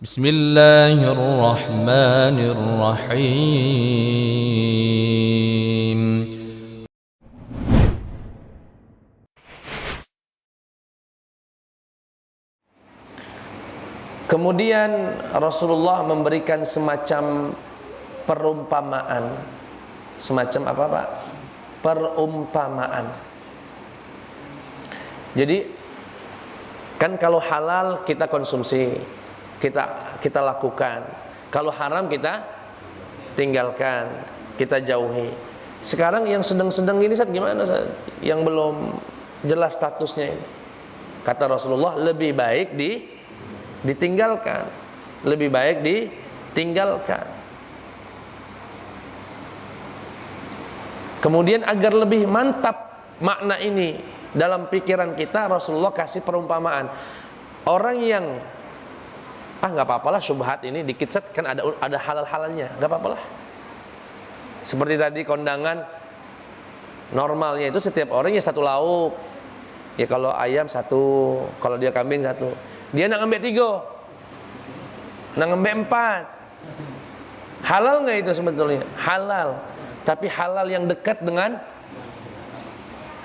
Bismillahirrahmanirrahim. Kemudian Rasulullah memberikan semacam perumpamaan. Semacam apa, Pak? Perumpamaan. Jadi kan kalau halal kita konsumsi, kita lakukan. Kalau haram kita tinggalkan, kita jauhi. Sekarang yang sedang-sedang ini Ustaz, gimana Ustaz? Yang belum jelas statusnya ini. Kata Rasulullah, lebih baik ditinggalkan. Lebih baik ditinggalkan. Kemudian agar lebih mantap makna ini dalam pikiran kita, Rasulullah kasih perumpamaan. Orang yang nggak apa-apalah syubhat ini dikit set, kan ada halal-halalnya, nggak apa-apalah. Seperti tadi kondangan normalnya itu setiap orang ya satu lauk. Ya kalau ayam satu, kalau dia kambing satu. Dia nak ngambil 3, nak ngambil 4. Halal nggak itu sebetulnya? Halal. Tapi halal yang dekat dengan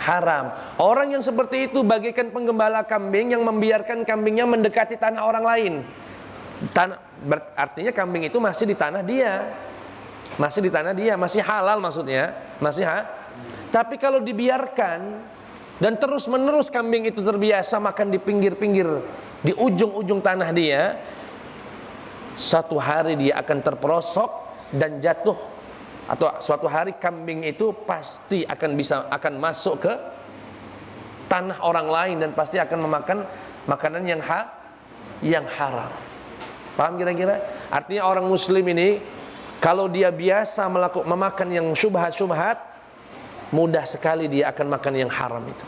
haram. Orang yang seperti itu bagaikan penggembala kambing yang membiarkan kambingnya mendekati tanah orang lain. Artinya kambing itu masih di tanah dia. Masih di tanah dia, masih halal maksudnya. Tapi kalau dibiarkan dan terus-menerus kambing itu terbiasa makan di pinggir-pinggir, di ujung-ujung tanah dia, suatu hari dia akan terperosok dan jatuh, atau suatu hari kambing itu pasti akan masuk ke tanah orang lain dan pasti akan memakan makanan yang haram. Paham kira-kira? Artinya orang muslim ini kalau dia biasa memakan yang syubhat-syubhat, mudah sekali dia akan makan yang haram itu.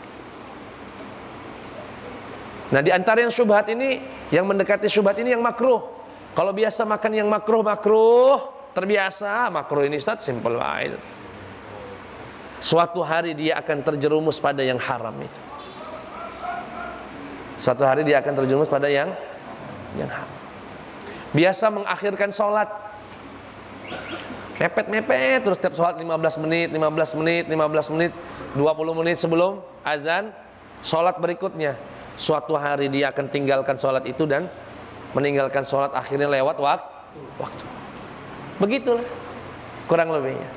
Nah, di antara yang syubhat ini, yang mendekati syubhat ini yang makruh. Kalau biasa makan yang makruh, terbiasa makruh ini Ustaz, simple aja. Suatu hari dia akan terjerumus pada yang haram itu. Suatu hari dia akan terjerumus pada yang haram. Biasa mengakhirkan sholat, mepet terus setiap sholat 15 menit, 20 menit sebelum azan sholat berikutnya. Suatu hari dia akan tinggalkan sholat itu dan meninggalkan sholat, akhirnya lewat waktu. Begitulah kurang lebihnya.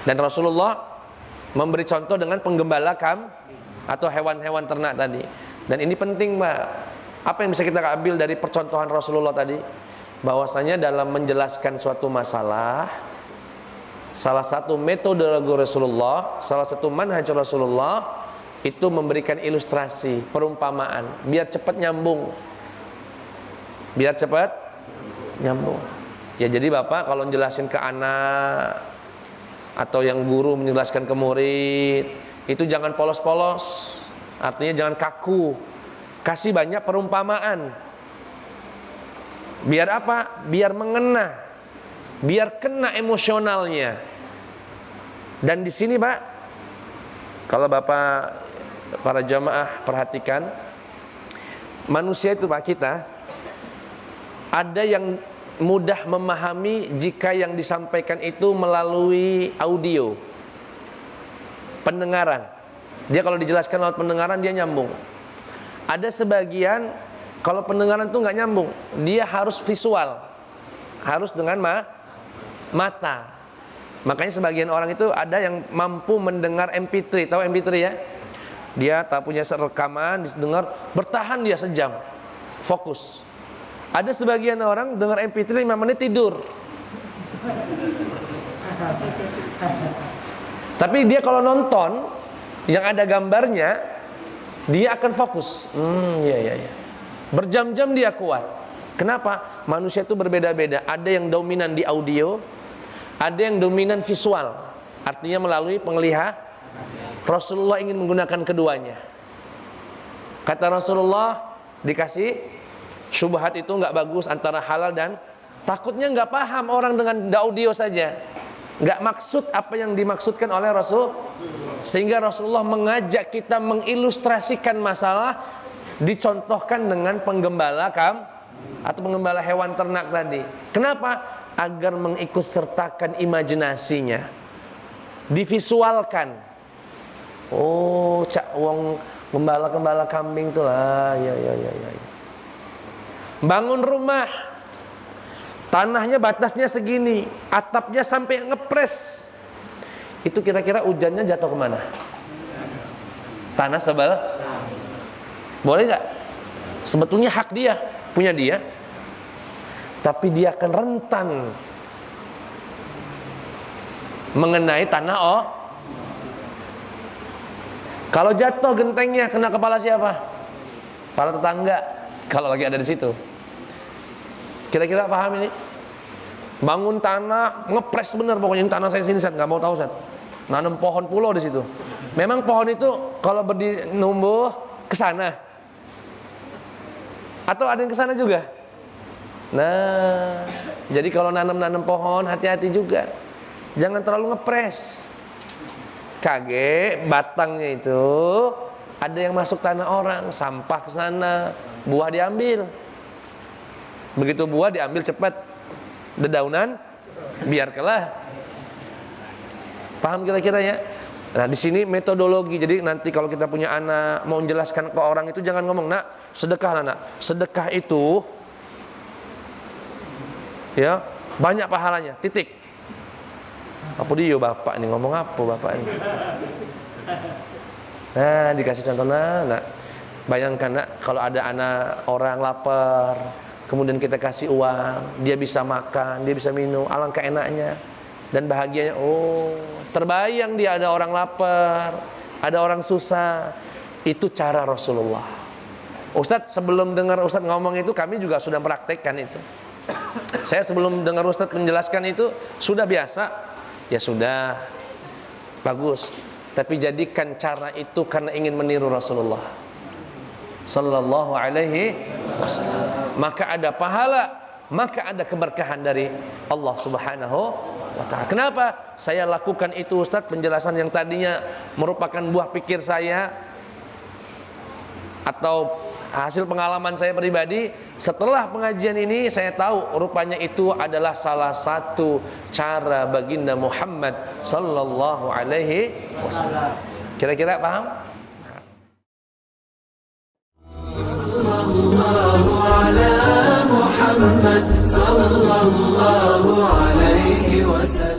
Dan Rasulullah memberi contoh dengan penggembala atau hewan-hewan ternak tadi. Dan ini penting, Mbak. Apa yang bisa kita ambil dari percontohan Rasulullah tadi? Bahwasanya dalam menjelaskan suatu masalah, salah satu metode Rasulullah, salah satu manhaj Rasulullah itu memberikan ilustrasi, perumpamaan, biar cepat nyambung. Ya, jadi Bapak kalau menjelaskan ke anak atau yang guru menjelaskan ke murid, itu jangan polos-polos. Artinya jangan kaku. Kasih banyak perumpamaan. Biar apa? Biar mengena. Biar kena emosionalnya. Dan di sini, Pak, kalau Bapak para jamaah perhatikan, manusia itu, Pak, kita ada yang mudah memahami jika yang disampaikan itu melalui audio, pendengaran. Dia kalau dijelaskan lewat pendengaran dia nyambung. Ada sebagian kalau pendengaran itu nggak nyambung, dia harus visual, harus dengan mata. Makanya sebagian orang itu ada yang mampu mendengar MP3, tahu MP3 ya? Dia tak punya rekaman, didengar, bertahan dia sejam, fokus. Ada sebagian orang dengar MP3 5 menit tidur. Tapi dia kalau nonton yang ada gambarnya, dia akan fokus. Iya. Berjam-jam dia kuat. Kenapa? Manusia itu berbeda-beda. Ada yang dominan di audio, ada yang dominan visual. Artinya melalui penglihatan. Rasulullah ingin menggunakan keduanya. Kata Rasulullah, dikasih syubhat itu nggak bagus antara halal dan, takutnya nggak paham orang dengan audio saja, nggak maksud apa yang dimaksudkan oleh Rasul. Sehingga Rasulullah mengajak kita mengilustrasikan masalah, dicontohkan dengan penggembala atau pengembala hewan ternak tadi. Kenapa? Agar mengikut sertakan imajinasinya, divisualkan. Oh, cak wong gembala kambing tuh lah, ya. Bangun rumah, tanahnya batasnya segini, atapnya sampai ngepres. Itu kira-kira hujannya jatuh kemana? Tanah sebelah. Boleh nggak? Sebetulnya hak dia, punya dia, tapi dia akan rentan mengenai tanah. Kalau jatuh gentengnya kena kepala siapa? Kepala tetangga, kalau lagi ada di situ. Kira-kira paham ini? Bangun tanah, ngepres bener pokoknya, ini tanah saya sini, Ustaz, nggak mau tahu, Ustaz. Nanam pohon pulau di situ. Memang pohon itu kalau berdiri numbuh ke sana. Atau ada yang ke sana juga? Nah, jadi kalau nanam pohon hati-hati juga. Jangan terlalu ngepres. Kage batangnya itu ada yang masuk tanah orang, sampah ke sana, buah diambil. Begitu buah diambil cepat, dedaunan biarkanlah. Paham kira-kira ya? Nah, di sini metodologi. Jadi nanti kalau kita punya anak mau menjelaskan ke orang itu jangan ngomong, "Nak, sedekah, nak. Sedekah itu ya, banyak pahalanya." Titik. Apa dia bapak ini ngomong apa bapak ini? Nah, dikasih contoh, nak. Bayangkan, nak, kalau ada anak orang lapar, kemudian kita kasih uang, dia bisa makan, dia bisa minum, alangkah enaknya dan bahagianya. Oh, terbayang dia ada orang lapar, ada orang susah. Itu cara Rasulullah. Ustadz, sebelum dengar Ustadz ngomong itu, kami juga sudah praktekkan itu. Saya sebelum dengar Ustadz menjelaskan itu sudah biasa. Ya sudah, bagus. Tapi jadikan cara itu karena ingin meniru Rasulullah Sallallahu alaihi wasallam. Maka ada pahala, maka ada keberkahan dari Allah Subhanahu wa ta'ala. Kenapa saya lakukan itu, Ustadz? Penjelasan yang tadinya merupakan buah pikir saya atau hasil pengalaman saya pribadi, setelah pengajian ini saya tahu rupanya itu adalah salah satu cara baginda Muhammad sallallahu alaihi wasallam. Kira-kira paham? Sallallahu ala Muhammad sallallahu alaihi wasallam.